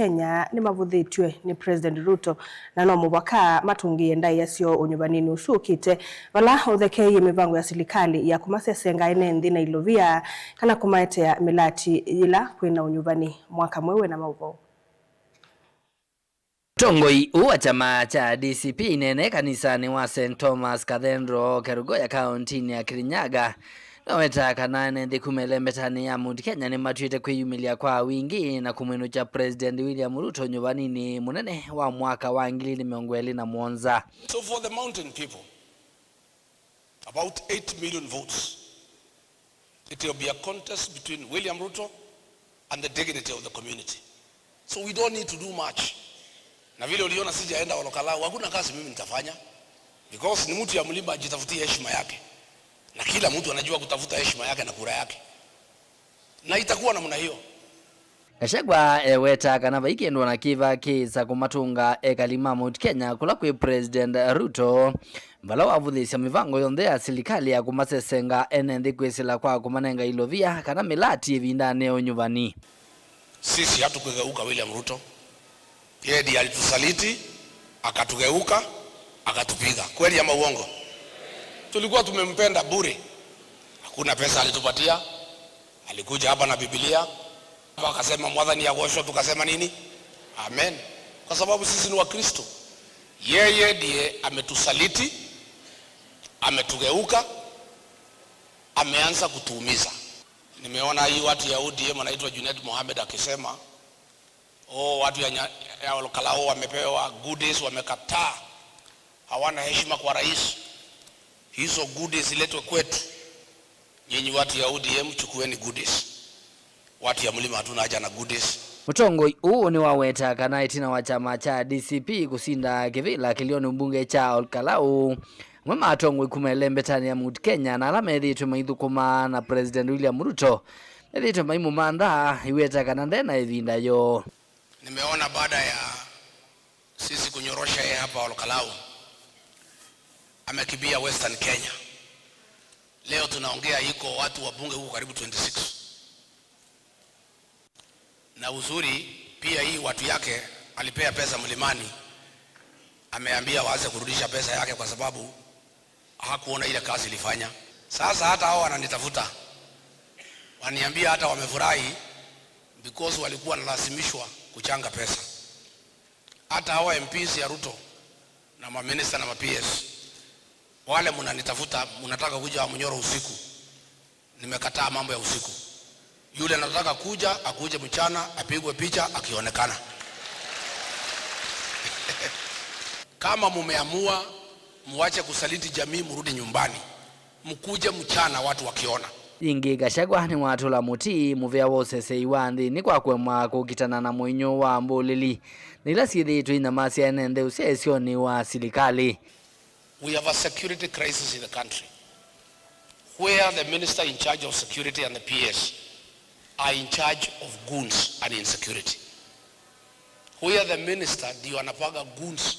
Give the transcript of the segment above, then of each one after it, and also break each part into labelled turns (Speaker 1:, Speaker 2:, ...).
Speaker 1: Kenya ni mavuthitwe ni President Ruto na no mubaka matungie ndai yasio unyubanini usukite vala uthekeye mivango ya serikali ya kumasesenga nthi na ilovia kana kumaetea milati ila kwina unyubani mwaka mwewe na mauvo.
Speaker 2: Tongoi uwa chama cha DCP nene kanisani wa St. Thomas Cathedral Kerugoya County ya Kirinyaga naweta kanane nthi kumelembetani ya Mount Kenya ni matuite kwiyumilia kwa wingi na kumwenu cha President William Ruto nyubanini munene wa mwaka wa 2021.
Speaker 3: So for the mountain people, about 8 million votes, it will be a contest between William Ruto and the dignity of the community. So we don't need to do much. Na vile uliona sijaenda Olokalau, hakuna kazi mimi nitafanya because ni mtu ya mlima ajitafutie heshima yake. Na kila mtu anajua kutafuta heshima yake na kura yake. Na itakuwa namna hiyo.
Speaker 2: Gachagua weta kana vaikendwa na kiva kisa kumatunga kalima Mount Kenya kula kwi President Ruto vala wavuthisia mivango yonthe ya serikali ya kumasesenga nthi kwisila kwa kumanenga ilovia kana milati evindane unyuvani.
Speaker 3: Sisi hatukugeuka William Ruto. Yeye ndiye alitusaliti, akatugeuka, akatupiga. Kweli ama uongo? Tulikuwa tumempenda bure. Hakuna pesa alitupatia. Alikuja hapa na Biblia. Akasema mwadhani ya worship, tukasema nini? Amen. Kwa sababu sisi ni Wakristo. Yeye ndiye ametusaliti, ametugeuka, ameanza kutuumiza. Nimeona hii watu ya ODM anaitwa Junet Mohamed akisema watu ya Olokalau wamepewa goodies, wamekataa. Hawana heshima kwa rais. Hizo goodies ziletwe kwetu. Nyinyi watu ya ODM chukueni goodies. Watu ya mlima hatuna haja na goodies.
Speaker 2: Mutongoi huu ni waweta kana itina wa chama cha DCP kusinda kivila kilioni mbunge cha Olokalau. Mwema atongoi kumelembetani ya Mount Kenya na alama edhitu maithukuma na President William Ruto. Edhitu maimu manda iweta kana ndena edhinda yo.
Speaker 3: Nimeona baada ya sisi kunyorosha yeye hapa Olokalau, amekibia Western Kenya. Leo tunaongea iko watu wa bunge huko karibu 26. Na uzuri pia hii watu yake alipea pesa mlimani. Ameambia waanze kurudisha pesa yake kwa sababu hakuona ile kazi ilifanya. Sasa hata hao wananitafuta. Waniambia hata wamefurahi because walikuwa wanalazimishwa kuchanga pesa. Hata hawa MPs ya Ruto na maminister na PS wale mnanitafuta, mnataka kuja Munyoro usiku. Nimekataa mambo ya usiku. Yule anataka kuja, akuje mchana, apigwe picha akionekana. Kama mumeamua muache kusaliti jamii, mrudi nyumbani. Mkuje mchana watu wakiona.
Speaker 2: Ingi Gachagua ni watu la muti muvea wose seiwandi ni kwa kwema kukitana na mwinyo wa mbulili nila siditu ina masi ya nende usesio ni wa serikali.
Speaker 3: We have a security crisis in the country where the minister in charge of security and the PS are in charge of goons and insecurity. Where the minister ndio anapaga goons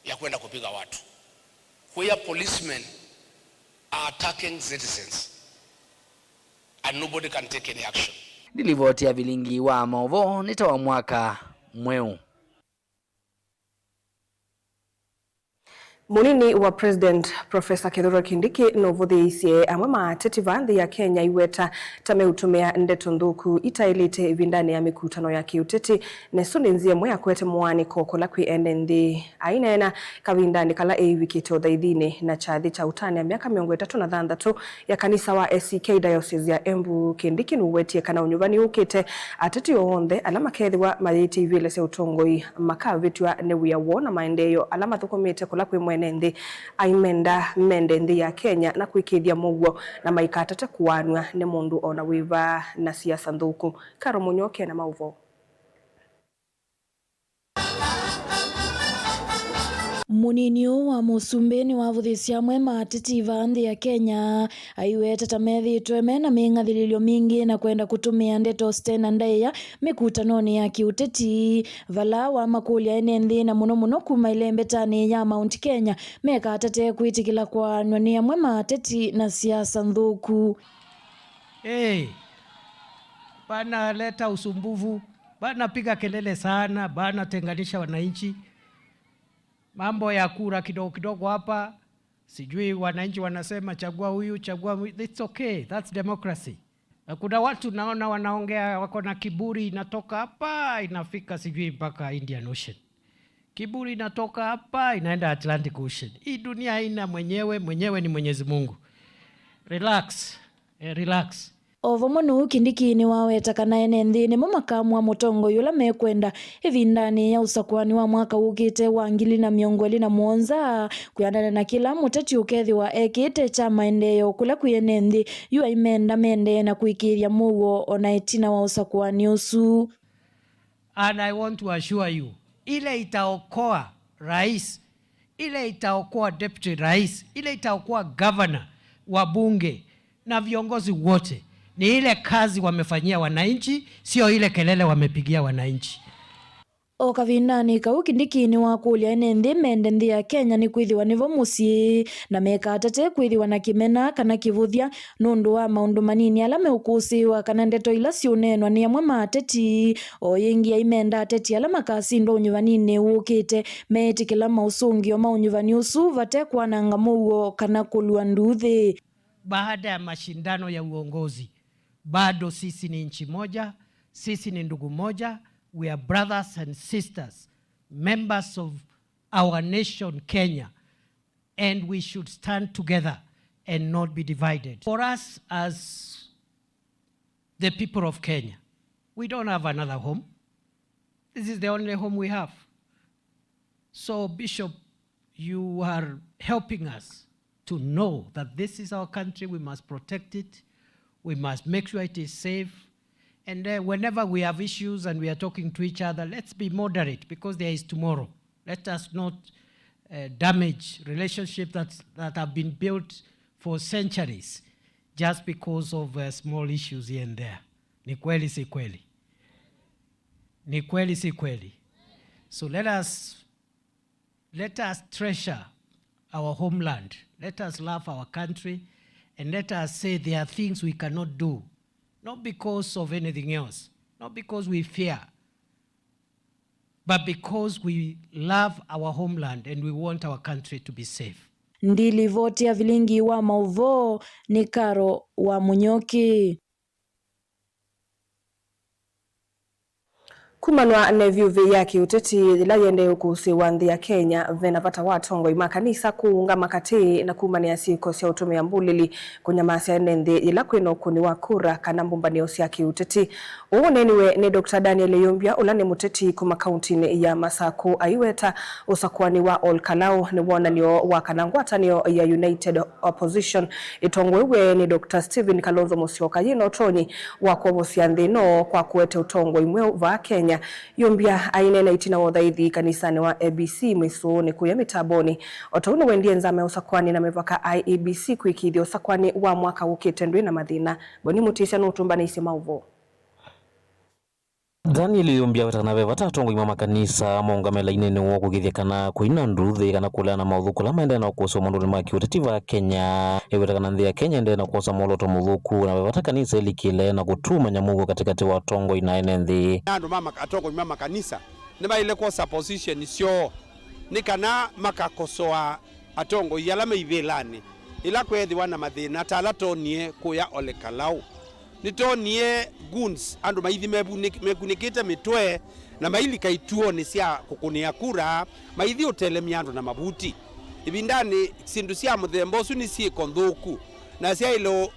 Speaker 3: ya kwenda kupiga watu. Where policemen are attacking citizens. And nobody can take any action.
Speaker 2: Dilivoti ya vilingi wa maovo nitawa mwaka mweu.
Speaker 1: Munini wa President Professor Kithure Kindiki novutheisie amwe mateti vanthi ya Kenya iweta tameutumia ndeto nthuku itailite vindani ya mikutano ya kiuteti nesuninzie mwe akwete mwani kokola kwi nthi ainena kavindani kala eivikite uthaithini na chathi cha utani ya miaka 36 ya kanisa wa SCK Diocese ya Embu. Kindiki nuwetie kana unyuvani ukite ateti onthe alama kethiwa mayiti ivile se utongoi makavitwa ne wia wona maendeyo alama thukumite kula kwi nthi aimenda mende nthi ya Kenya na kwikithia mugwo na maikatate kuwanwa ne mundu ona wiva na siasa nthuku. Karo Munyoke na mauvo.
Speaker 4: Munini wa musumbeni wa vuthisia mwe mateti vanthi ya Kenya aiweta tamethitwe mena mingathililio mingi na kwenda kutumia ndeto stena ndaya mikutanoni ya kiuteti vala wa makulia nthi na muno kuma ilembetani ya Mount Kenya meka atate kwitikila kwa nweni ya mwe mateti na siasa nthuku.
Speaker 5: Pana leta usumbufu bana piga kelele sana, bana tenganisha wananchi. Mambo ya kura kidogo kidogo hapa, sijui wananchi wanasema chagua huyu, chagua huyu. It's okay, that's democracy. Kuna watu naona wanaongea wako na kiburi, inatoka hapa inafika sijui mpaka Indian Ocean. Kiburi inatoka hapa inaenda Atlantic Ocean. Hii dunia haina mwenyewe ni Mwenyezi Mungu. Relax, relax.
Speaker 4: Ovomonu kindikini waweta kana enenthini mo makamu wa mutongo yula mekwenda ivindani ya usakwani wa mwaka ukite wa 2017 kuyandana na kila muteti ukethi wa ekite cha maendeleo kula kuyenenthi yu imenda mende na kuikiria mugo ona itina wa usakwani usu.
Speaker 5: And I want to assure you, ile itaokoa rais, ile itaokoa deputy rais, ile itaokoa governor, wabunge na viongozi wote ni ile kazi wamefanyia wananchi, sio ile kelele wamepigia wananchi.
Speaker 4: Okavindani kau kindikini wa kulia enenthi mende nthi ya Kenya ni kwithiwa nivo musii na meka atate kwithiwa na kimena kana kivuthia nundu wa maundu manini ala meukusiwa kana ndeto ila siunenwa ni amwe mateti o yingi ya imenda ateti ala makasindo unyuvanini ukite metikila mausungio maunyuvani usu vate kwananga mugo kana kulua nduthi.
Speaker 5: Baada ya mashindano ya uongozi, bado sisi ni nchi moja, sisi ni ndugu moja. We are brothers and sisters, members of our nation Kenya, and we should stand together and not be divided. For us as the people of Kenya, we don't have another home. This is the only home we have. So Bishop, you are helping us to know that this is our country, we must protect it, we must make sure it is safe. And whenever we have issues and we are talking to each other, let's be moderate because there is tomorrow. Let us not damage relationships that have been built for centuries just because of small issues here and there. Ni kweli si kweli? Ni kweli si kweli? So let us treasure our homeland. Let us love our country and let us say there are things we cannot do. Not because of anything else, not because we fear, but because we love our homeland and we want our country to be safe.
Speaker 4: Ndili voti ya vilingi wa mauvo ni Karo wa Munyoki.
Speaker 1: Kumanwa ne vyuvi ya kiuteti ila yende ukusiwa nthi ya Kenya vena vata watongo imakanisa kuunga makati na kumania siko sia utume ya mbulili kunyamasi ya nthi ila kweno kuni wakura kana mbumbani osia kiuteti. Uuneniwe ni Dr. Daniel Yombia ulane muteti kuma kauntini ya Masako aiweta usakwani wa Olkalau ni wonanio wa kanangwatanio ya United Opposition itongwewe ni Dr. Stephen Kalonzo Musyoka yino toni wa kuovosia nthino kwa kuwete utongo imwe va Kenya. Yombia ainena itina wothaithi kanisani wa ABC mwisuni kuya mitaboni otauni wendie nzame usakwani na mevaka IEBC kuikithia usakwani wa mwaka ukite ndwi na mathina boni mutisha nutumbana isi mauvo.
Speaker 6: Daniel Yombia wetana vevata tongo ima makanisa maungamela inene wo kugithia kana kuina nduthi kana kulana mauthuku la maenda na kuosa mundu ni makiutetiva Kenya eweta kana nthia Kenya ende na kuosa moloto muthuku na vevata kanisa ilikile na kutuma nyamugo katikati wa tongo ina ene nthi
Speaker 7: andu mama atongo ima makanisa ni maile kosa position sio ni kana makakosoa atongo yala meivelani ila kwethiwa na mathina tala tonie kuya Olekalau nitonie guns andu maithi mekunikite mitwe na maili kaituo ni sia kukunia kura maithi utelemia andu na mabuti ibindani sindu sia muthembo su ni siiko nthuku na sia ilo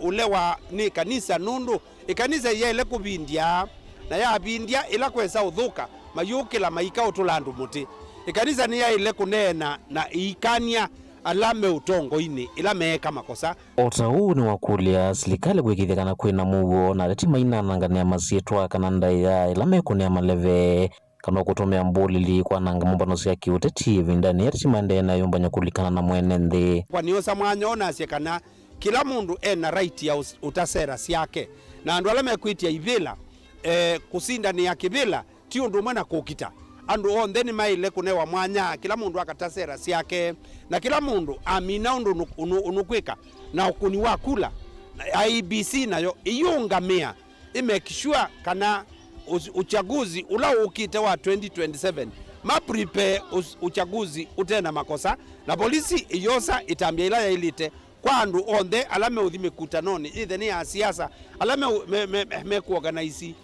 Speaker 7: ulewa ni kanisa nundu ikanisa ya ile kubindia na ya bindia ila kwesa uthuka mayukila maika utulandu muti ikanisa ni ya ile kunena na ikania alame utongo ini ila meeka makosa
Speaker 6: ota huu ni wakulia silikali kwikithia kana kwina mugo na reti maina nangania masietwa kana ndaya ila mekunia maleve kana kutomea mbulili kwa nanga mumbano sia kiuteti vindani reti mande na yombanya kulikana na mwene nthi
Speaker 7: kwa niosa mwanyona asia kana kila mundu ena right ya utasera siake na andu ala mekwitia ivila kusinda ni ya kivila ti undu mwena kukita andu onthe ni maile kunewa mwanya kila mundu akatasera siake na kila mundu amina undu unukwika na ukuni wa kula IEBC nayo iyungamia imekishua kana uchaguzi ula ukite wa 2027 mapripe uchaguzi utena makosa na polisi iyosa itambia ila ya ilite kwa andu onde alame uthi mikutanoni ithe ni ya siasa alame mekuorganize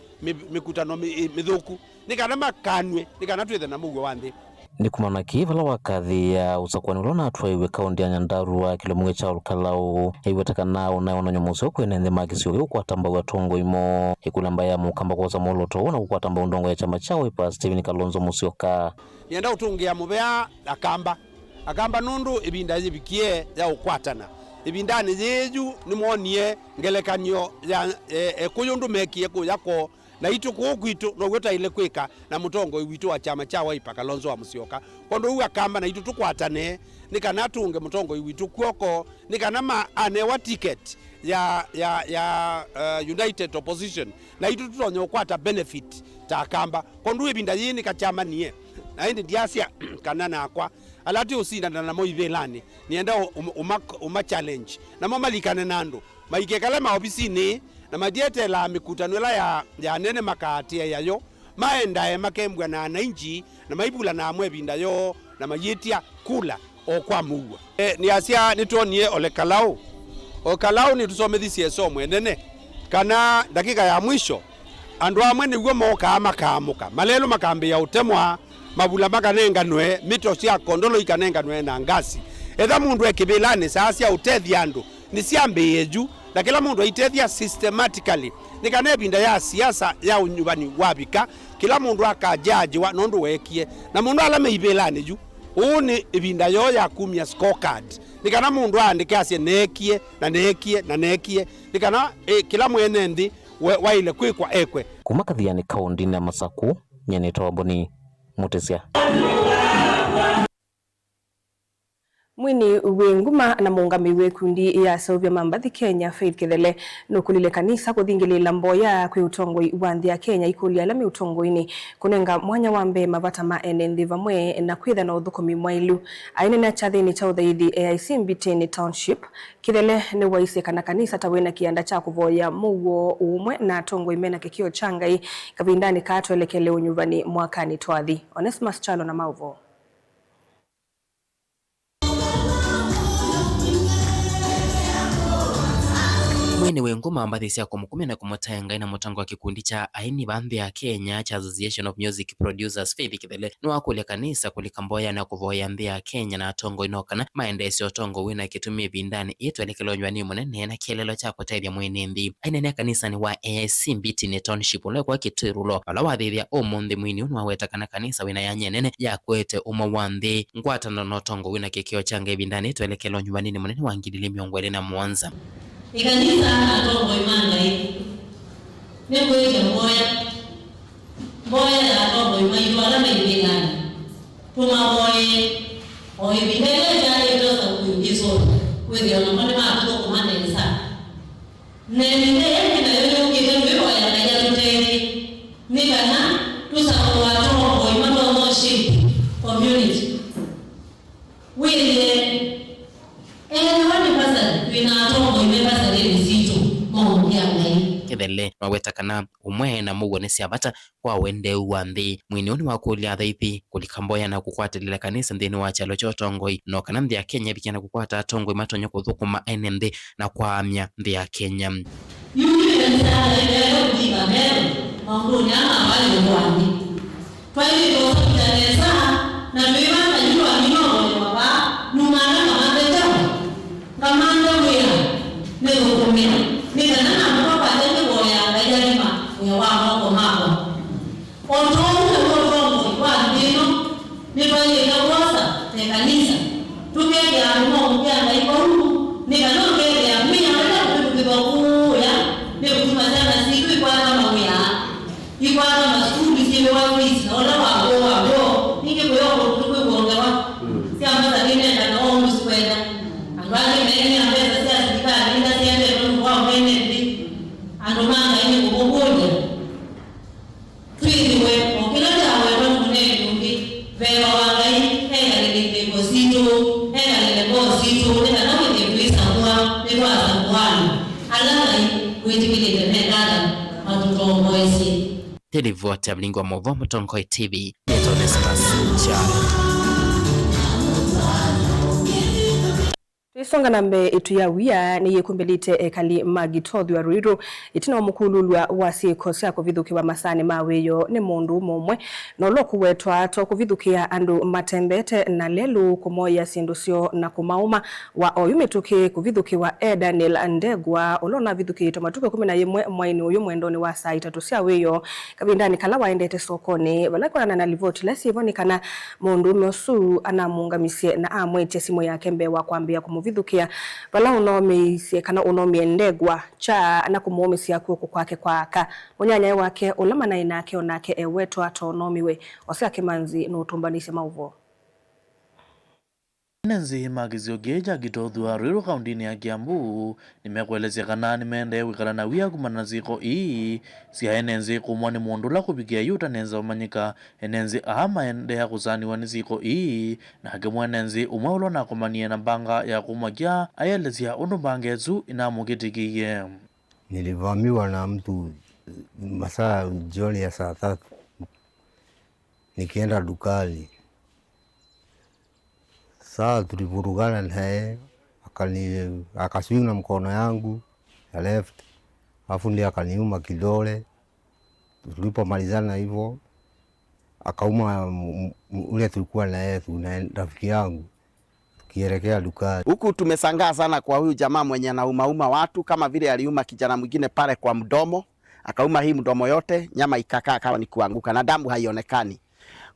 Speaker 7: mikutano mithuku nikana makanwe nikana twithe na mugwe wanthi
Speaker 6: ni kumana kivala wakathi ya usakwani ulona atwaiwe kaundi ya Nyandarua kilomwe cha Olkalau iwetakana unaona nyomuso kwene nthi makisio yukwatamba watongo imo ikulamba ya mukamba kwa samoloto na kukwatamba undongo ya chama chao ipa Stephen Kalonzo Musyoka
Speaker 7: nienda utungia mubea akamba nundu ibinda yibikie ya ukwatana ibindani yeju nimuonie ngelekanyo ya kuyundu mekie kuyako na itu kugwitu no gweta ile kwika na mutongo witu wa chama cha Wiper Kalonzo wa Musyoka kondo uwa kamba na itu tukwatane nikana tunge mutongo witu kwoko nikana ma anewa ticket ya United Opposition na itu tutonyo kwata benefit ta kamba kondo ibinda yini ka chama niye na hindi diasia kanana akwa alati usinda na moivelani nienda uma challenge na mama likane nando maikekala maofisini na madiete la mikutano ya nene makatia yayo maenda makembwa na wananchi na maibula na amwebinda yo na mayitia kula okwa muwa ni asia nitonie Olkalau ni tusomethisi esomwe nene kana dakika ya mwisho andu amwe niguo moka makamuka malelo makambe ya utemwa mabula makanenganwe mito cia kondolo ikanenganwe na ngasi etha mundu ekibilane sasa utethi andu ni siambe eju na kila mundu aitethia systematically nikane binda ya siasa ya unyubani wabika kila mundu akajaji wa nondu wekie na mundu alame ibelane ju uni ibinda yo ya kumia scorecard nikana mundu andike asie nekie nikana kila mwenendi wa ile kwikwa ekwe
Speaker 6: kumakathiani kaundi na Masaku nyeneta waboni Mutesia
Speaker 1: Mwini wenguma na muungami wekundi ya Sylvia Mambathi Kenya Faith Kithele nukulile kanisa kuthingilila mboya kwi utongoi wa nthi ya Kenya ikulia lami utongoini kunenga mwanya wambe mavata ma ene nthi vamwe na kwitha na uthukumi mwailu aine na chathini cha uthaithi AIC Mbitini Township Kithele ni waise kana kanisa tawena kianda cha kuvoya muwo umwe na tongoi mena kikio changai kavindani katwelekele unyuvani mwakani twathi Onesmus Chalo na Mauvo
Speaker 8: Mwene wenguma ambathisia kumukumi na kumutaenga ina mutango wa kikundi cha aini banthi ya Kenya cha Association of Music Producers Faith Kithele no akulia kanisa kulikamboya na kuvoya nthi ya Kenya na tongo inokana maendesyo tongo wina kitumia bindani itwelekelo nywani munene na kielelo cha kutethia mwene nthi aina ne kanisa ni wa AIC Mbitini Township ule kwa kitirulo ala wathithia omonthi mwini unwa wetakana kanisa wina ya nyenene ya kwete umwa wa nthi ngwatano no tongo wina kikio change bindani itwelekelo nywani munene wa ngidili miongo na mwanza
Speaker 9: ikanisa atongo imanga hii nikuite mboya ya atongo imanga wala meibingani tumaboye oibindeleza idosa kuingizo kwezi onamone maatuko kumandelisa neninde yaki na yoyo ukite mbiwa ya kaya tuteni nikana tusako atongo imanga moshi community wile
Speaker 8: Kithele mawetakana umwe na mugo nesiabata kwa wende wa nthi mwinioni wa kulia thaithi kulikamboya na kukwatilila kanisa nthini wa chalo chotongoi no kana nthi ya Kenya bikana kukwata tongoi matonyo kuthukuma ene nthi na kwamya nthi ya Kenya nirivoti ya mlingo wa Movo Mutongoi TV Charo.
Speaker 1: Isonga nambe itu ya wia ni yekumbelite ekali magitodhi wa Ruiru itina omukululwa wasiko syako vithukiwa masani maweyo ni mundu momwe noloku wetwa to kuvithukia andu matembete na lelu kumoya sindusio na kumauma wa oyumituki kuvithukiwa Daniel Ndegwa olona vithuki tomatuke 11 mwaini uyu mwendoni wa saa 3 syaweyo kabindani kala waendete sokoni balakwana na livoti lesi ivonikana mundu myosu anamuungamisie na amwete simu yake mbewa kwambia vithukia bala unomisia kana unomiendegwa cha na kumomisia kuko kwake kwaka munyanya wake ulamana inake onake ewetwa tonomiwe osake manzi no tumbanise mauvo
Speaker 10: Nenzi magizio geja gitodhi wa Ruiru kaundini ya Kiambu nimekwelezea kana nimeende wikala na wia kumana ziko siya enenzi kumwani muondula kupigia yuta nenza umanyika enenzi ahama ende ya kusani wani ziko na hakimu enenzi umaulo na kumanie na banga ya kumagia ayelezia unubangezu inamukitikiye.
Speaker 11: Nilivamiwa na mtu masaa jioni ya saa 3 nikienda dukani. Saa tulivurugana naye akaswing na mkono yangu ya left afu ndiye akaniuma kidole. Tulipomalizana hivyo akauma ule tulikuwa naye rafiki yangu tukielekea dukani.
Speaker 12: Huku tumesangaa sana kwa huyu jamaa mwenye anauma watu kama vile aliuma kijana mwingine pale kwa mdomo, akauma hii mdomo yote, nyama ikakaa kama ni kuanguka na damu haionekani.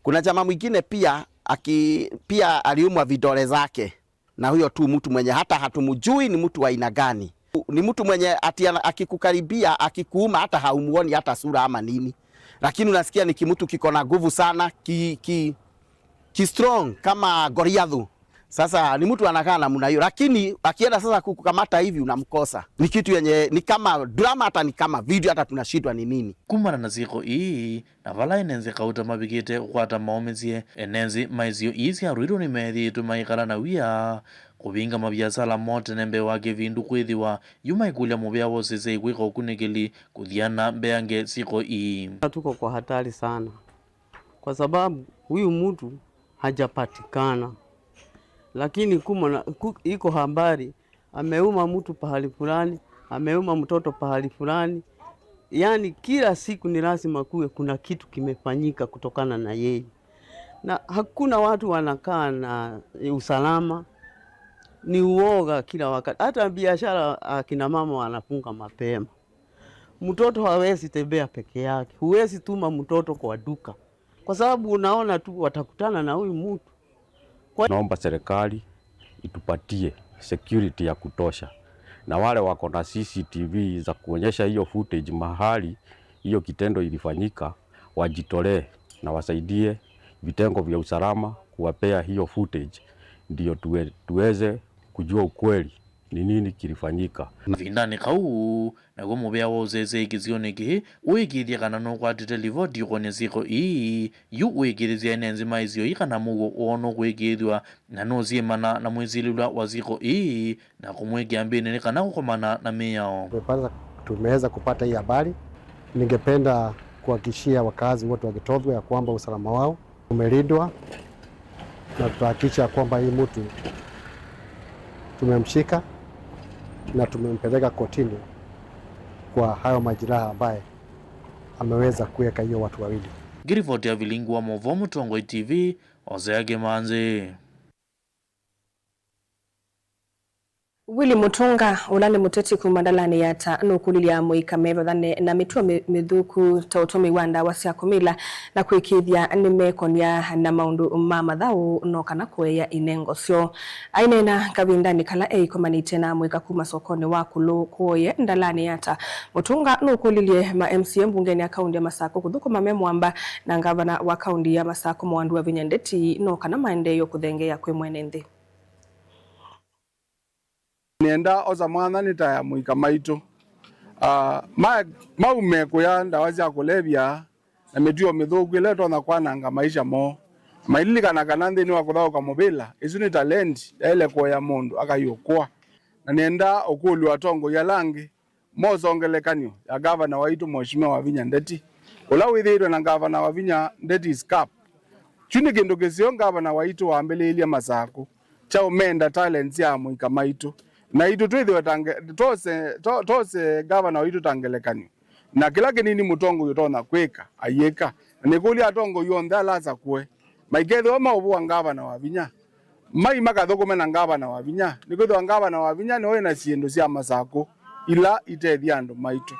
Speaker 12: Kuna jamaa mwingine pia aliumwa vidole zake, na huyo tu mtu mwenye hata hatumujui ni mtu wa aina gani. Ni mtu mwenye akikukaribia akikuuma hata haumuoni hata sura ama nini, lakini unasikia ni kimutu kiko na nguvu sana, ki strong kama Goliath. Sasa ni mtu anakaa namna hiyo, lakini akienda sasa kukukamata hivi unamkosa. Ni kitu yenye ni kama drama, hata ni kama video, hata tunashindwa ni nini.
Speaker 10: Kumana na ziko na vala enenzi kauta mabigite ukwata maomezie enenzi maizio ya Ruiru ni methi tumaikala na wia kubinga mabiasala mote nembe wake vindu kwithiwa yuma ikulia mubia wosese ikwika ukunikili kuthiana mbeange ziko
Speaker 13: Tuko kwa hatari sana kwa sababu huyu mtu hajapatikana, lakini iko habari ameuma mtu pahali fulani, ameuma mtoto pahali fulani. Yani kila siku ni lazima kuwe kuna kitu kimefanyika kutokana na yeye, na hakuna watu wanakaa na usalama, ni uoga kila wakati. Hata biashara akina mama wanafunga mapema. Mtoto hawezi tembea peke yake, huwezi tuma mtoto kwa duka kwa sababu unaona tu watakutana na huyu mtu.
Speaker 14: Naomba serikali itupatie security ya kutosha, na wale wako na CCTV za kuonyesha hiyo footage mahali hiyo kitendo ilifanyika wajitolee na wasaidie vitengo vya usalama kuwapea hiyo footage, ndio tuweze kujua ukweli ni nini kilifanyika.
Speaker 10: Vindani kau na gomubea wozeze ikizioneki uigithia kana no kwatite livoti kone ziko yu uigithia enenzi maizio kana mugo ono kuigithwa na no ziemana na mwezilulwa wa ziko na kumwegi ambini kana kukomana na miyao.
Speaker 15: Tumeweza kupata hii habari. Ningependa kuhakikishia wakazi wote wa Gitodhwe ya kwamba usalama wao umelindwa, na tutahakikisha kwamba hii mtu tumemshika na tumempeleka kotini kwa hayo majeraha ambaye ameweza kuweka hiyo watu wawili.
Speaker 10: Girivoti ya vilingu wa Movo Mutongoi TV Ozeage Manze.
Speaker 1: Willy Mutunga ulani muteti kumandalani yata nukulilia muikameva dhane na mitua mithuku tautomi wanda wasiakumila na kuikithia nimekonia na maundu mamadhau no kana kueya inengo sio ainena kabindani kala kumanite na muika kuma sokoni wakulu kuoye ndalani yata Mutunga nukulilie ma MCM bungeni ya kaundi ya Masako kuthuku mamemwamba na ngavana wa kaundi ya Masako mwandu wa vinyendeti no kana maendeyo kuthengea kwe mwenendi.
Speaker 16: Nienda oza mwana nitaya muika maito maume kuya ndawa cia kulevya na mituo mithuku ile tona kwananga maisha mo maililikana kana nthini wa kuthauka mubila isu ni talent ile kuya mundu akayukwa na nienda ukulu atongo ya langi mozongelekanyo ya gavana waitu mheshimiwa wa Vinyandeti ula withirwe na ngavana wa Vinya Ndeti Scap chuni kindu kisio ngavana wa itu waambĩrĩirie masako cha umenda talents ya Mwika Maitu na itu twithwe tose gavana wa itu tangelekani na kila kinini mutongo yotona kweka ayeka nikuli atongo yonthe alaza kwe maikethe wa mauvu ngavana wa Vinya mai makathukuma na ngavana wa Vinya nikwithwa ngavana wa Vinya ni wena ciendu cia masako ila itethia andu maitu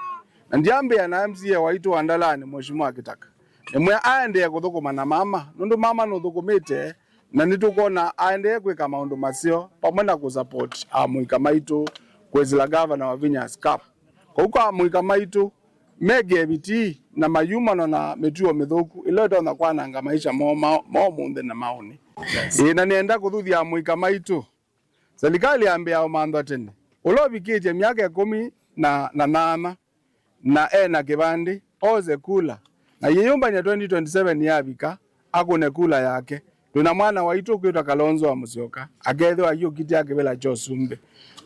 Speaker 16: na ndiambia na MCA wa itu Wandalani Mheshimiwa Kitaka nimwe aende kuthukuma na mama nundu mama no thukumite na nitukona aende kwika maundu macio pamwe na kusupport Mwika Maitu kwezila gavana wa Vinya Scap kwa Mwika Maitu mege biti na mayumano na metuo mithuku ilo tona kwananga maisha mo munthe na maoni na nienda kuthuthia Mwika Maitu serikali ambia umantho tene ulobikitie miaka 18 na ena kibandi oze kula na yeyumbanya 2027 yabika akune kula yake tuna mwana waitu kwitwa Kalonzo wa Musyoka agethwa hiyo kiti yake bela Josumbe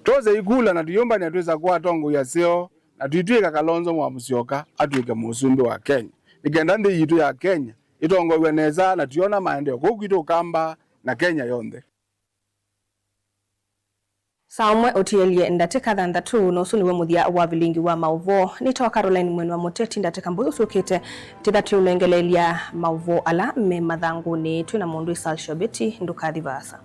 Speaker 16: toze ikula na tuyumbanya tweza kwa tongo ya seo na tuitwika Kalonzo wa Musyoka atwike musumbe wa Kenya nikenda ndi yitu ya Kenya itongo weneza na tuona maendeleo kukwito kamba na Kenya yonthe
Speaker 1: Saumwe otielie ndatika thanthatu no suniwe muthia wa vilingi wa mauvo nitoa Caroline Mwenu wa Muteti ndatika mbuyu sukite tithatu ulengelelia mauvo ala me mathanguni twina mundu Isal Shobeti ndukathi vasa